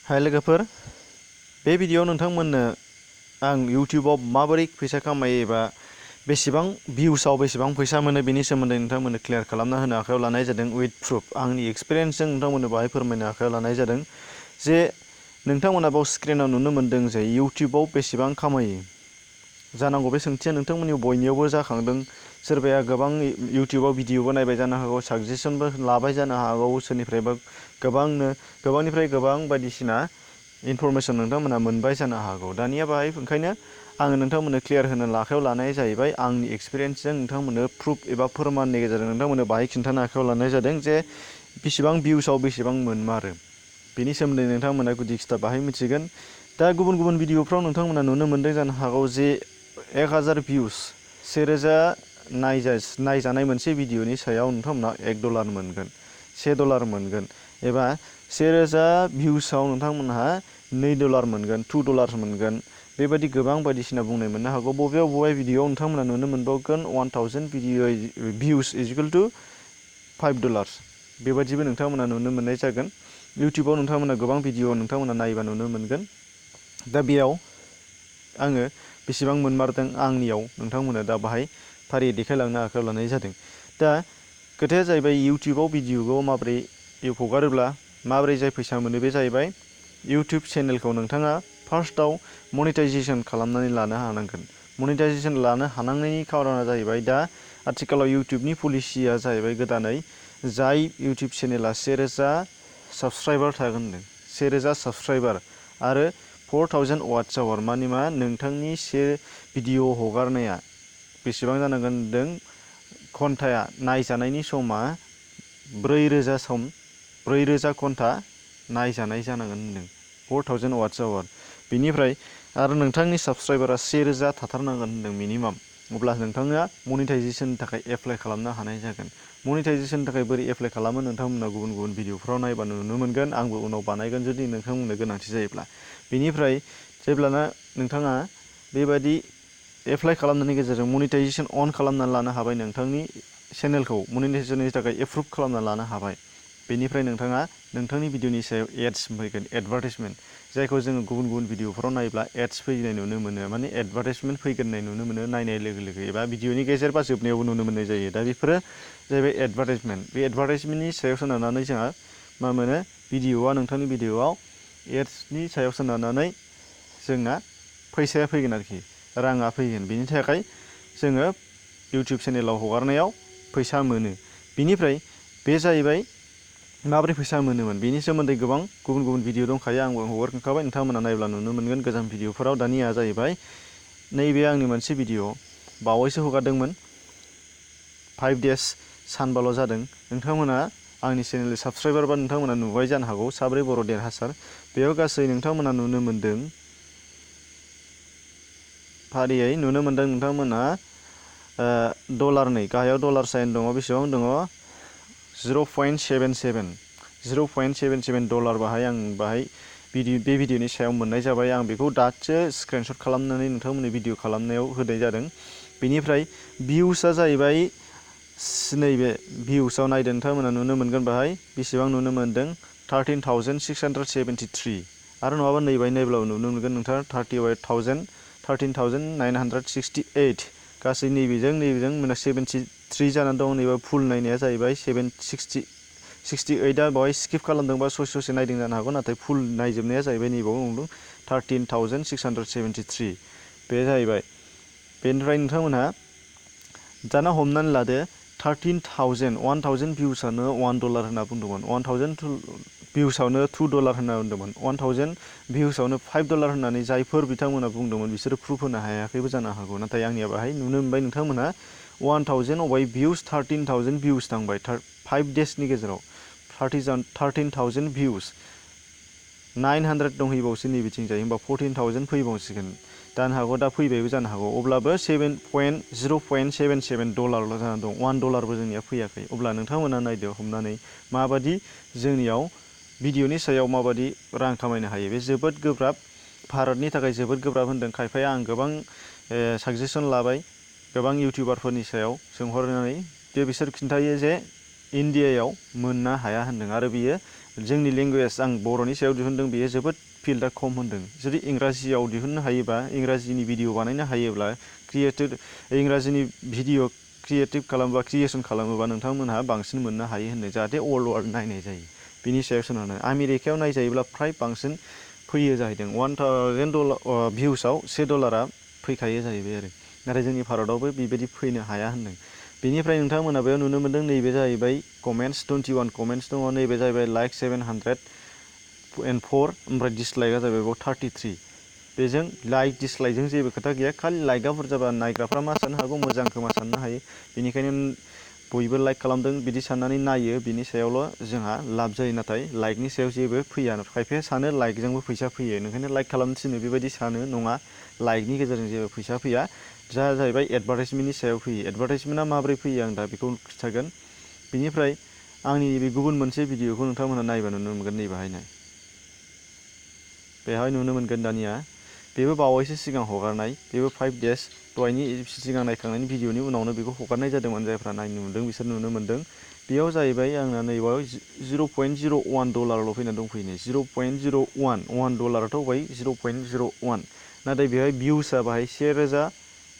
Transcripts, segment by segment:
हाय लोगोफोर, बे भिडियोआव नोंथांमोननो आं इउटिउबाव माबोरै फैसा खामायो एबा बेसेबां भिउसआव बेसेबां फैसा मोनो बेनि सोमोन्दै नोंथांमोननो क्लियार खालामना होनो आखायाव लानाय जादों विथ प्रुफ। आंनि एक्सपिरियेन्सजों नोंथांमोननो बाहाय फोरमायनो आखायाव लानाय जादों जे नोंथांमोना बाव स्क्रिनाव नुनो मोन्दों जे इउटिउबाव बेसेबां खामायो। जानांगौ बे सोंथिया नोंथांमोननि बयनियावबो जाखांदों। सोरबाया गोबां इउटिउबाव भिडिअबो नायबाय जानो हागौ, साजेसनबो लाबाय जानो हागौ, सोरनिफ्रायबा गोबांनिफ्राय गोबां बायदिसिना इनफरमेसन नोंथांमोना मोनबाय जानो हागौ। दानिया बाहाय ओंखायनो आङो नोंथांमोननो क्लियार होनो आखायाव लानाय जाहैबाय आंनि एक्सपिरियेन्सजों नोंथांमोननो प्रुफ एबा फोरमाननि गेजेरजों नोंथांमोननो बाहाय खिन्थानो आखायाव लानाय जादों जे बेसेबां भिउसआव बेसेबां मोनमारो बेनि सोमोन्दै नोंथांमोना गुदि खिथा बाहाय मिथिगोन। दा गुबुन गुबुन भिडिअफ्राव नोंथांमोना नुनो मोन्दों जानो हागौ जे 1000 भिउस, 1000 नायजानाय मोनसे भिडिअनि सायाव नोंथांमोना $1 मोनगोन, $1 मोनगोन, एबा 1000 भिउसआव नोंथांमोनहा $2 मोनगोन, $2 मोनगोन। बेबायदि गोबां बायदिसिना बुंनाय मोननो हागौ। बबेबा भिडिअआव नोंथांमोना नुनो मोनबावगोन 1000 भिउस इजिकेल टु $5। बेबायदिबो नोंथांमोना नुनो मोननाय जागोन। इउटिउबाव नोंथांमोना गोबां भिडिअ नोंथांमोना नायोबा नुनो मोनगोन। दा बेयाव आङो बेसेबां मोनमारदों आंनियाव नोंथांमोना दा बाहाय फारियै देखायलांनो आखायाव लानाय जादों। दा खोथाया जाहैबाय इउटिउबाव भिडिअखौ माबोरै हगारोब्ला माबोरै जाय फैसा मोनो बे जाहैबाय इउटिउब चेनेलखौ नोंथाङा फार्स्टआव मनिटाइजेसन खालामनानै लानो हानांगोन। मनिटाइजेसन लानो हानांनायनि खारना जाहैबाय दा आथिखालाव इउटिउबनि पलिसिया जाहैबाय गोदानै जाय इउटिउब चेनेला 1000 साबस्क्राइबार थागोन, 1000 साबस्क्राइबार आरो 4000 वाट्स आवार, माने मा नोंथांनि भिडिअ हगारनाया बेसेबां जानांगोन होनदों, घन्टाया नायजानायनि समा 4000 घन्टा नायजानाय जानांगोन होनदों, 4000 वाट्स आवार। बिनिफ्राय आरो नोंथांनि साबस्क्राइबारा 1000 थाथारनांगोन होनदों मिनिमाम। अब्ला नोंथाङा मनिटाइजेसननि थाखाय एप्लाइ खालामनो हानाय जागोन। मनिटाइजेसननि थाखाय बोरै एप्लाइ खालामो नोंथांमोना गुबुन गुबुन भिडिअफ्राव नायबा नुनो मोनगोन। आंबो उनाव बानायगोन जुदि नोंथांमोननो गोनांथि जायोब्ला। बेनिफ्राय जेब्लाना नोंथाङा बेबायदि एप्लाइ खालामनायनि गेजेरजों मनिटाइजेसन अन खालामनानै लानो हाबाय, नोंथांनि चेनेलखौ मनिटाइजेसननि थाखाय एप्रुभ खालामना लानो हाबाय। बेनिफ्राय नोंथाङा नोंथांनि भिडिअनि सायाव एड्स फैगोन, एडभार्टाइजमेन्ट, जायखौ जोङो गुबुन गुबुन भिडिअफोराव नायोब्ला एड्स फैनाय नुनो मोनो, माने एडभार्टाइजमेन्ट फैगोननाय नुनो मोनो नायनाय लोगो लोगो, एबा भिडिअनि गेजेर बा जोबनायावबो नुनो मोननाय जायो। दा बेफोरो जाहैबाय एडभार्टाइजमेन्ट। बे एडभार्टाइजमेन्टनि सायाव सोनारनानै जोंहा मा मोनो, नोंथांनि भिडिअआव एड्सनि सायाव सोनारनानै जोंना फैसाया फैगोन आरोखि, राङा फैगोन। बिनि थाखाय जोङो इउटिउब चेनेलाव हगारनायाव फैसा मोनो। बिनिफ्राय बे जाहैबाय माबोरै फैसा मोनोमोन बेनि सोमोन्दै गोबां गुबुन गुबुन भिडिअ दंखायो, आंबो हगारखांखाबाय, नोंथांमोना नायब्ला नुनो मोनगोन गोजाम भिडिअफोराव। दानिया जाहैबाय नैबे आंनि मोनसे भिडिअ बावैसो हगारदोंमोन, 5 डेज, सानबाल' जादों। नोंथांमोना आंनि चेनेलनि साबस्क्राइबार बा नोंथांमोना नुबाय जानो हागौ, साब्रै बर' देरहासार। बेयाव गासै नोंथांमोना नुनो मोनदों, फारियै नुनो मोनदों नोंथांमोना $2, गाहायाव डलार साइन दङ, बेसेबां दङ, 0.77 बाहाय आं बाहाय बे भिडिअनि सायाव मोननाय जाबाय। आं बेखौ दासो स्क्रिनशट खालामनानै नोंथांमोननि भिडिअ खालामनायाव होनाय जादों। बेनिफ्राय भिउसआ जाहैबाय नैबे भिउसआव नायदो नोंथांमोना नुनो मोनगोन बाहाय बेसेबां नुनो मोनदों, 13,673। आरो नङाबा नायब्लाबो नुनो मोनगोन नोंथाङा 13,968। गासै नैबेजों 73 जानानै दं। नैबे फुल नायनाया जाहैबाय 68आ बावहाय स्किप खालामदोंबा ससे नायदों जानो हागौ, नाथाय फुल नायजोबनाया जाहैबाय नैबाव नुदों 13,673। बे जाहैबाय। बेनिफ्राय नोंथांमोनहा दाना हमनानै लादो 1000 भिउसआनो $1 होनना बुंदोंमोन, 1000 भिउसआवनो $2 होनना बुंदोंमोन, 1000 भिउसआवनो $5 होननानै जायफोर बिथांमोना बुंदोंमोन बिसोरो प्रुफ होनो हायाखैबो जानो हागौ। नाथाय आंनिया बाहाय नुनो मोनबाय नोंथांमोनहा 1000 अबाय भिउस, 13,000 भिउस थांबाय 5 डेजनि गेजेराव, 13,000 भिउस, 900 दंहैबावसो नैबिथिंजाय, होमबा 14,000 फैबावसिगोन जानो हागौ, दा फैबायबो जानो हागौ। अब्लाबो $0.77 जाना दं, $1बो जोंनिया फैयाखै। अब्ला नोंथांमोना नायदो हमनानै माबादि जोंनियाव भिडिअनि सायाव माबादि रां खामायनो हायो। बे जोबोद गोब्राब, भारतनि थाखाय जोबोद गोब्राब होनदों खायफाया। आं गोबां साजेसन लाबाय गोबां इउटिउबारफोरनि सायाव सोंहरनानै, बिसोर खिन्थायो जे इण्डियायाव मोननो हाया होनदों, आरो बियो जोंनि लेंगुवेज आं बर'नि सायाव दिहुनदों बेयो जोबोद फिल्डआ खम होन्दों जुदि इंराजियाव दिहुननो हायोबा इंराजिनि भिडिअ बानायनो हायोब्ला इंराजिनि भिडिअ क्रिएटिभ खालामोबा क्रिएसन खालामोबा नोंथांमोनहा बांसिन मोननो हायो होनदों जाहाथे अल वार्ल्ड नायनाय जायो बिनि सायाव सोनारनानै आमेरिकायाव नायजायोब्ला फ्राय बांसिन फैयो जाहैदों $1000 भिउसआव $1 फैखायो जाहैबाय आरो नाथाय जोंनि भारतआवबो बेबायदि फैनो हाया होनदों बेनिफ्राय नोंथांमोना बेयाव नुनो मोनदों नैबे जाहैबाय कमेन्ट्स 21 कमेन्ट्स दङ नैबे जाहैबाय लाइक 704 ओमफ्राय डिसलाइकआ जाहैबाय बेयाव 33 बेजों लाइक डिसलाइकजों जेबो खोथा गैया खालि लाइकआ बुरजाबा नायग्राफ्रा मा साननो हागौ मोजां खोमा साननो हायो बेनिखायनो बयबो लाइक खालामदों बिदि साननानै नायो बिनि सायावल' जोंहा लाब जायो नाथाय लाइकनि सायाव जेबो फैया खायफाया सानो लाइकजोंबो फैसा फैयो ओंखायनो लाइक खालामनो थिनो बेबायदि सानो नङा लाइकनि गेजेरजों जेबो फैसा फैया जा जाहैबाय एडभार्टाइजमेन्टनि सायाव फैयो एडभार्टाइजमेन्टआ माबोरै फैयो आं दा बेखौ खिन्थागोन बिनिफ्राय आंनि बे गुबुन मोनसे भिडिअखौ नोंथांमोनहा नायबा नुनो मोनगोन नैबेहायनो बेहाय नुनो मोनगोन दानिया बेबो बावैसो सिगां हगारनाय बेबो 5 days दहायनि सिगां नायखांनायनि भिडिअनि उनावनो बेखौ हगारनाय जादोंमोन जायफ्रा नायनो मोनदों बिसोर नुनो मोनदों बेयाव जाहैबाय आंना नैबाव $0.01 फैना दंफैयो $0.01 बै 0.01 नाथाय बेहाय भिउसआ बाहाय 1000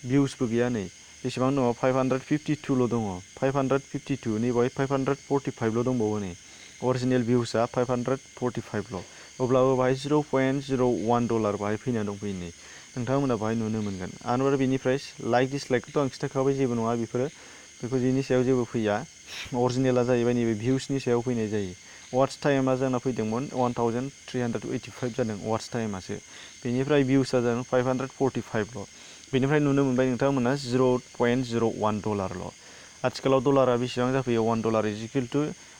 भिउसबो गैया नै बेसेबां दङ 552ल' दङ 552 नैबावहाय 545ल' दंबावो नै अरिजिनेल भिउसआ 545ल' अब्लाबो बाहाय $0.01 बाहाय फैना दंफैयो नै नोंथांमोना बाहाय नुनो मोनगोन आरो बेनिफ्राय लाइक डिसलाइकखौथ' आं खिन्थाखाबाय जेबो नङा बेखौ बिनि सायाव जेबो फैया अरिजिनेला जाहैबाय नैबे भिउसनि सायाव फैनाय जायो वाट्स टाइमा जोंना फैदोंमोन 1385 जादों वाट्स टाइमासो बेनिफ्राय भिउसआ जादों 545ल' बेनिफ्राय नुनो मोनबाय नोंथांमोना $0.01ल' आथिखालाव डलारा बेसेबां जाफैयो $1 इज इकुवेल टु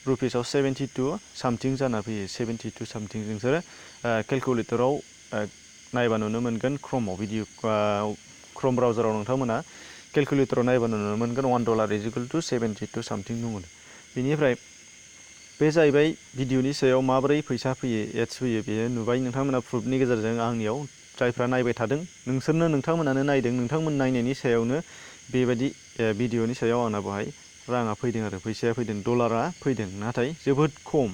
रुपिसाव 72 सामथिं जाना फैयो 72 सामथिं नोंसोरो केलकुलेटराव नायबा नुनो मोनगोन क्रोम ब्राउजाराव नोंथांमोना केलकुलेटराव नायबा नुनो मोनगोन $1 इज इकुवेल टु 72 सामथिं दङ बेनिफ्राय बे जाहैबाय भिडिअनि सायाव माबोरै फैसा फैयो एड्स फैयो बेयो नुबाय नोंथांमोना प्रुफनि गेजेरजों आंनियाव जायफ्रा नायबाय थादों नोंथांमोनानो नायदों नोंथांमोन नायनायनि सायावनो बेबायदि भिडिअनि सायाव आंना बेवहाय राङा फैदों आरो फैसाया फैदों डलारा फैदों नाथाय जोबोद खम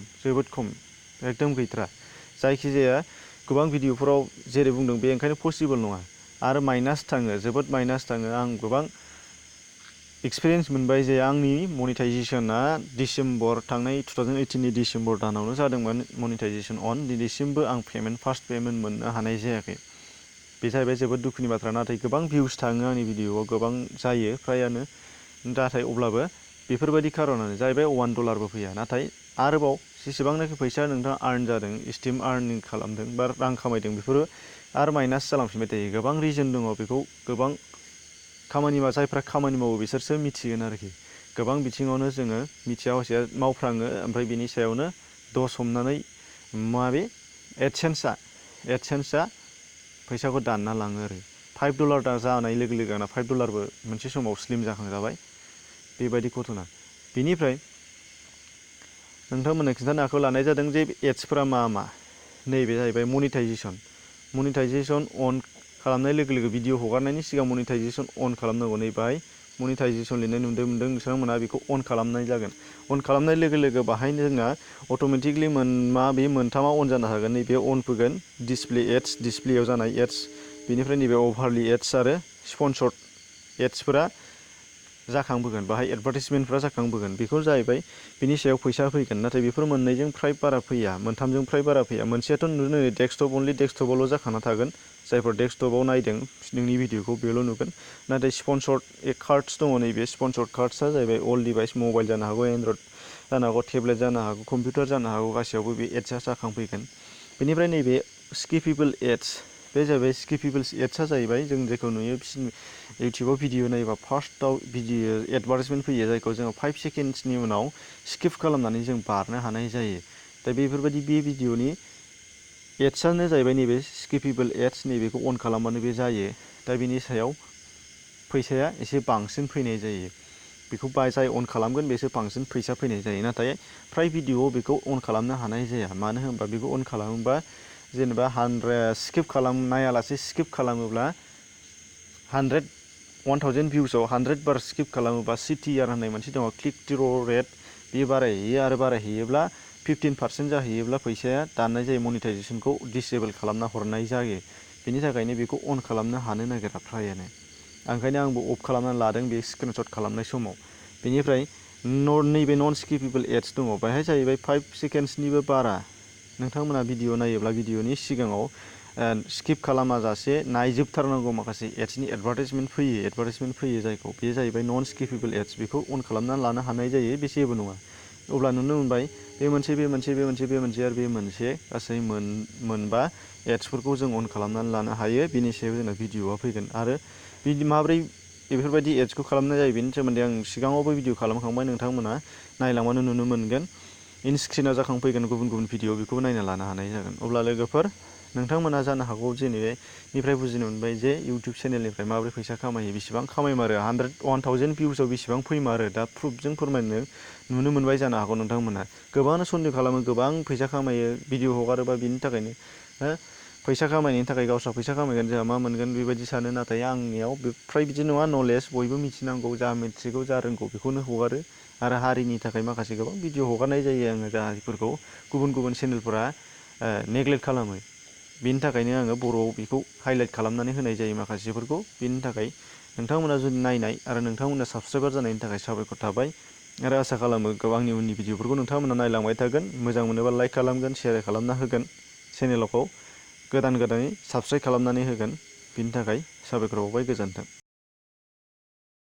एकदम गैथ्रा जायखिजाया गोबां भिडिअफोराव जेरै बुंदों बे ओंखायनो पसिबोल नङा आरो माइनास थाङो जोबोद माइनास थाङो आं गोबां एक्सपिरियेन्स मोनबाय जे आंनि मनिटाइजेसना थांनाय 2018नि डिसेम्बर दानावनो जादोंमोन मनिटाइजेसन अन दिनैसिमबो आं फार्स्ट पेमेन्ट मोननो हानाय जायाखै बे जाहैबाय जोबोद दुखुनि बाथ्रा नाथाय गोबां भिउस थाङो आंनि भिडिअआव गोबां जायो फ्रायानो नाथाय अब्लाबो बेफोरबायदि खारनानो जाहैबाय $1बो फैया नाथाय आरोबाव जेसेबांनाखि फैसा नोंथाङा आर्न जादों स्टिम आर्निं खालामदों बा रां खामायदों बेफोरो आरो माइनास जालांफिनबाय थायो गोबां रिजन दङ बेखौ गोबां जायफ्रा खामानि मावो बिसोरसो मिथिगोन आरोखि गोबां बिथिङावनो जोङो मिथिया हसिया मावफ्राङो ओमफ्राय बिनि सायावनो दस हमनानै माबे एडसेन्सआ फैसाखौ दानना लाङो आरो $5 जानाय लोगो लोगो आंना $5बो मोनसे समाव स्लिम जाखांजाबाय बेबायदि घटना बेनिफ्राय नोंथांमोननो खिन्थानो आखायाव लानाय जादों जे एड्सफोरा मा नैबे जाहैबाय मनिटाइजेसन अन खालामनाय लोगो लोगो भिडिअ हगारनायनि सिगां मनिटाइजेसन अन खालामनांगौ नैबाहाय मनिटाइजेसन लिरनाय नुनो मोनदों नोंथांमोना बेखौ अन खालामनाय जागोन अन खालामनाय लोगो लोगो बाहायनो जोंना अट'मेटिकलि बे मोनथामा अन जानो हागोन नैबे अन फैगोन डिसप्लेयाव जानाय एड्स बेनिफ्राय नैबे अभारलि एड्स आरो स्पन्सर्ड एड्सफोरा जाखांबोगोन बाहाय एडभार्टाइजमेन्टफ्रा जाखांबोगोन बेखौ जाहैबाय बिनि सायाव फैसा फैगोन नाथाय बेफोर मोननैजों फ्राय बारा फैया मोनथामजों फ्राय बारा फैया मोनसेयाथ' नुनो डेस्कटपआवल' जाखाना थागोन जायफोर डेस्कटपआव नायदों नोंनि भिडिअखौ बेल' नुगोन नाथाय स्पन्सर्ड कार्ड्स दङ नैबे स्पन्सर्ड कार्ड्सआ जाहैबाय अल डिभाइस मबाइल जानो हागौ एन्ड्रइड जानो हागौ टेब्लेट जानो हागौ कम्पिउटार जानो हागौ गासैयावबो बे एड्सआ जाखांफैगोन बेनिफ्राय नैबे स्किपेबल एड्स बे जाहैबाय स्किपेबल एड्सआ जाहैबाय जों जेखौ नुयो इउटुबाव भिडिअ नायोबा फार्स्टआव भिडिअ एडभार्टाइजमेन्ट फैयो जायखौ जोङो 5 सेकेन्डसनि उनाव स्किप खालामनानै जों बारनो हानाय जायो दा बेफोरबायदि बे भिडिअनि एड्सआनो जाहैबाय नैबे स्किपेबल एड्स नैबेखौ अन खालामबानो बे जायो दा बेनि सायाव फैसाया एसे बांसिन फैनाय जायो बेखौ जाय अन खालामगोन बेसो बांसिन फैसा फैनाय जायो नाथाय फ्राय भिडिअआव बेखौ अन खालामनो हानाय जाया मानो होनबा बेखौ अन खालामोबा जेनेबा 100 स्किप खालामोब्ला 1000 भिउसआव 100 स्किप खालामोबा CTR होननाय मोनसे दङ क्लिक थ्रु रेट बेयो बारायहैयो आरो बारायहैयोब्ला 15% जाहैयोब्ला फैसाया दाननाय जायो, मनिटाइजेसनखौ डिसेबल खालामना हरनाय जायो। बेनि थाखायनो बेखौ अन खालामनो हानो नागिरा फ्रायानो। ओंखायनो आंबो अफ खालामनानै लादों बे स्क्रिनशट खालामनाय समाव। बेनिफ्राय नैबे नन स्किपेबल एड्स दङ, बेहाय जाहैबाय 5 सेकेन्डसनिबो बारा। नोंथांमोना भिडिअ नायोब्ला भिडिअनि सिगाङाव स्किप खालामाजासे नायजोबथारनांगौ। माखासे एड्सनि एडभार्टाइजमेन्ट फैयो जायखौ, बे जाहैबाय नन स्किपेबल एड्स। बेखौ अन खालामनानै लानो हानाय जायो, बे जेबो नङा। अब्ला नुनो मोनबाय बे मोनसे आरो बे मोनसे गासै मोनबा एड्सफोरखौ जों अन खालामनानै लानो हायो। बेनि सायाव जोंना भिडिअआ फैगोन आरो माब्रै बेफोरबायदि एड्सखौ खालामनाय जायो बेनि सोमोन्दै आं सिगाङावबो भिडिअ खालामखांबाय, नोंथांमोना नायलांबानो नुनो मोनगोन। इन स्क्रिनाव जाखांफैगोन गुबुन भिडिअ, बेखौबो नायना लानो हानाय जागोन। अब्ला लोगोफोर, नोंथांमोना जानो हागौ जेनिफ्राय बुजिनो मोनबाय जे इउटुब चेनेलनिफ्राय माबोरै फैसा खामायो, बेसेबां खामायमारो, 1000 भिउसआव बेसेबां फैमारो, दा प्रुफजों फोरमायनो नुनो मोनबाय जानो हागौ नोंथांमोना। गोबाङानो सन्देह खालामो गोबां फैसा खामायो भिडिअ हगारोबा, बिनि थाखायनो फैसा खामायनायनि थाखाय गावस्रा फैसा खामायगोन, जोंहा मा मोनगोन बेबायदि सानो। नाथाय आंनियाव फ्राय बिदि नङा। नलेज, बयबो मिथिनांगौ, जा मिथिगौ जा रोंगौ बेखौनो हगारो आरो हारिनि थाखाय माखासे गोबां भिडिअ हगारनाय जायो आङो, जायफोरखौ गुबुन चेनेलफोरा नेग्लेक्ट खालामो। बेनि थाखायनो आङो बर'आव बेखौ हाइलाइट खालामनानै होनाय जायो माखासेफोरखौ। बेनि थाखाय नोंथांमोना जुदि नायनाय आरो नोंथांमोना साबसक्राइबार जानायनि थाखाय साबायखर थाबाय आरो आसा खालामो आंनि उननि भिडिअफोरखौ नोंथांमोना नायलांबाय थागोन। मोजां मोनोबा लाइक खालामगोन, शेयार खालामना होगोन, चेनेलखौ गोदानै साबसक्राइब खालामनानै होगोन। बिनि थाखाय साबायखर बावबाय, गोजोन्थों।